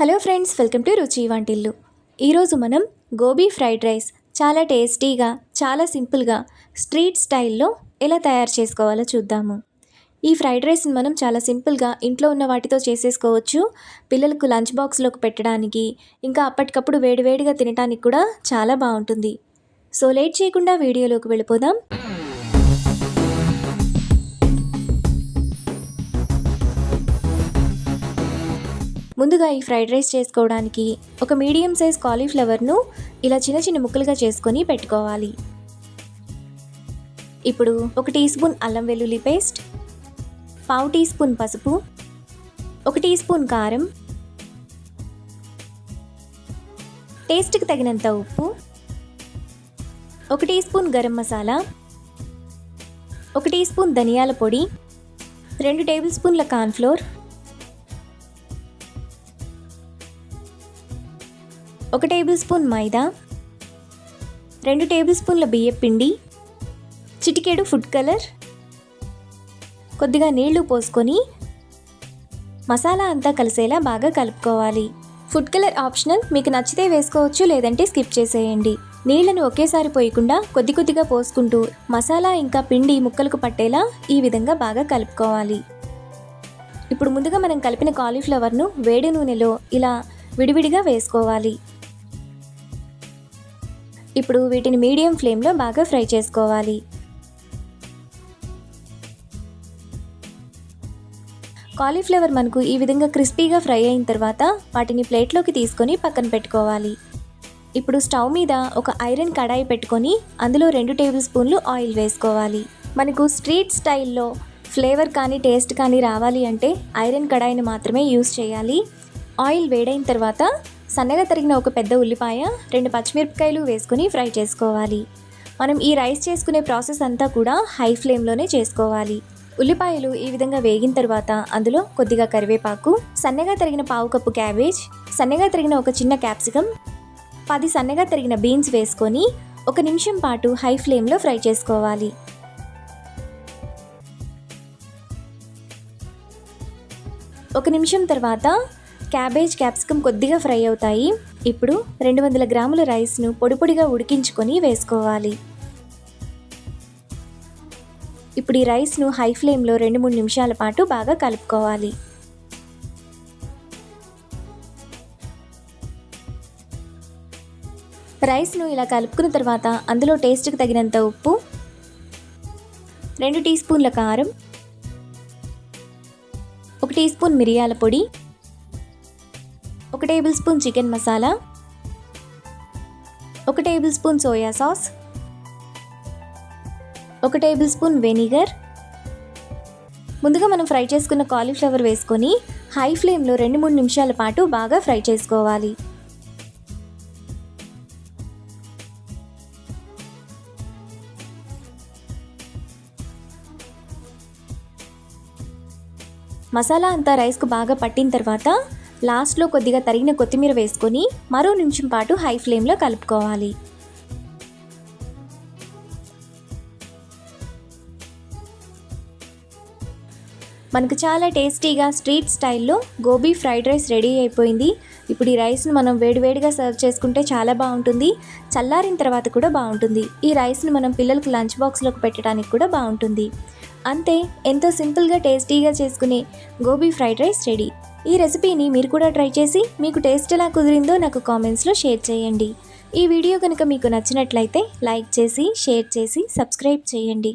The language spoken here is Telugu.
హలో ఫ్రెండ్స్, వెల్కమ్ టు రుచి వంటిల్లు. ఈరోజు మనం గోబీ ఫ్రైడ్ రైస్ చాలా టేస్టీగా, చాలా సింపుల్గా స్ట్రీట్ స్టైల్లో ఎలా తయారు చేసుకోవాలో చూద్దాము. ఈ ఫ్రైడ్ రైస్ని మనం చాలా సింపుల్గా ఇంట్లో ఉన్న వాటితో చేసేసుకోవచ్చు. పిల్లలకు లంచ్ బాక్స్లోకి పెట్టడానికి, ఇంకా అప్పటికప్పుడు వేడివేడిగా తినడానికి కూడా చాలా బాగుంటుంది. సో లేట్ చేయకుండా వీడియోలోకి వెళ్ళిపోదాం. ముందుగా ఈ ఫ్రైడ్ రైస్ చేసుకోవడానికి ఒక మీడియం సైజ్ కాలీఫ్లవర్ను ఇలా చిన్న చిన్న ముక్కలుగా చేసుకొని పెట్టుకోవాలి. ఇప్పుడు 1 టీ స్పూన్ అల్లం వెల్లుల్లి పేస్ట్, 1/2 టీ స్పూన్ పసుపు, 1 టీ స్పూన్ కారం, టేస్ట్కి తగినంత ఉప్పు, 1 teaspoon garam masala, 1 teaspoon ధనియాల పొడి, 2 టేబుల్ స్పూన్ల cornflour, 1 tablespoon maida, 2 table స్పూన్ల బియ్యపు పిండి, చిటికెడు ఫుడ్ కలర్, కొద్దిగా నీళ్లు పోసుకొని మసాలా అంతా కలిసేలా బాగా కలుపుకోవాలి. ఫుడ్ కలర్ ఆప్షనల్, మీకు నచ్చితే వేసుకోవచ్చు, లేదంటే స్కిప్ చేసేయండి. నీళ్లను ఒకేసారి పోయకుండా కొద్ది కొద్దిగా పోసుకుంటూ మసాలా ఇంకా పిండి ముక్కలకు పట్టేలా ఈ విధంగా బాగా కలుపుకోవాలి. ఇప్పుడు ముందుగా మనం కలిపిన కాలీఫ్లవర్ను వేడి నూనెలో ఇలా విడివిడిగా వేసుకోవాలి. ఇప్పుడు వీటిని మీడియం ఫ్లేమ్లో బాగా ఫ్రై చేసుకోవాలి. కాలీఫ్లవర్ మనకు ఈ విధంగా క్రిస్పీగా ఫ్రై అయిన తర్వాత వాటిని ప్లేట్లోకి తీసుకొని పక్కన పెట్టుకోవాలి. ఇప్పుడు స్టవ్ మీద ఒక ఐరన్ కడాయి పెట్టుకొని అందులో 2 టేబుల్ స్పూన్లు ఆయిల్ వేసుకోవాలి. మనకు స్ట్రీట్ స్టైల్లో ఫ్లేవర్ కానీ టేస్ట్ కానీ రావాలి అంటే ఐరన్ కడాయిని మాత్రమే యూస్ చేయాలి. ఆయిల్ వేడైన తర్వాత సన్నగా తరిగిన ఒక పెద్ద ఉల్లిపాయ, 2 పచ్చిమిరపకాయలు వేసుకొని ఫ్రై చేసుకోవాలి. మనం ఈ రైస్ చేసుకునే ప్రాసెస్ అంతా కూడా హై ఫ్లేమ్లోనే చేసుకోవాలి. ఉల్లిపాయలు ఈ విధంగా వేగిన తర్వాత అందులో కొద్దిగా కరివేపాకు, సన్నగా తరిగిన 1/2 కప్పు క్యాబేజ్, సన్నగా తరిగిన ఒక చిన్న క్యాప్సికమ్, 10 సన్నగా తరిగిన బీన్స్ వేసుకొని 1 నిమిషం పాటు హై ఫ్లేమ్లో ఫ్రై చేసుకోవాలి. 1 నిమిషం తర్వాత క్యాబేజ్, క్యాప్సికమ్ కొద్దిగా ఫ్రై అవుతాయి. ఇప్పుడు 200 గ్రాముల రైస్ను పొడిపొడిగా ఉడికించుకొని వేసుకోవాలి. ఇప్పుడు ఈ రైస్ను హై ఫ్లేమ్లో 2-3 నిమిషాల పాటు బాగా కలుపుకోవాలి. రైస్ను ఇలా కలుపుకున్న తర్వాత అందులో టేస్ట్కి తగినంత ఉప్పు, 2 టీ స్పూన్ల కారం, 1 టీ స్పూన్ మిరియాల పొడి, 1 table spoon chicken masala, 1 table spoon soya sauce, 1 table spoon vinegar. ముందుగా మనం ఫ్రై చేసుకున్న కాలీఫ్లవర్ వేసుకొని హై ఫ్లేమ్లో 2-3 నిమిషాల పాటు బాగా ఫ్రై చేసుకోవాలి. మసాలా అంతా రైస్కు బాగా పట్టిన తర్వాత లాస్ట్లో కొద్దిగా తరిగిన కొత్తిమీర వేసుకొని మరో నిమిషం పాటు హై ఫ్లేమ్లో కలుపుకోవాలి. మనకు చాలా టేస్టీగా స్ట్రీట్ స్టైల్లో గోబీ ఫ్రైడ్ రైస్ రెడీ అయిపోయింది. ఇప్పుడు ఈ రైస్ను మనం వేడివేడిగా సర్వ్ చేసుకుంటే చాలా బాగుంటుంది. చల్లారిన తర్వాత కూడా బాగుంటుంది. ఈ రైస్ను మనం పిల్లలకు లంచ్ బాక్స్లోకి పెట్టడానికి కూడా బాగుంటుంది. అంతే, ఎంతో సింపుల్గా టేస్టీగా చేసుకునే గోబీ ఫ్రైడ్ రైస్ రెడీ. ఈ రెసిపీని మీరు కూడా ట్రై చేసి మీకు టేస్ట్ ఎలా కుదిరిందో నాకు కామెంట్స్లో షేర్ చేయండి. ఈ వీడియో కనుక మీకు నచ్చినట్లయితే లైక్ చేసి, షేర్ చేసి, సబ్స్క్రైబ్ చేయండి.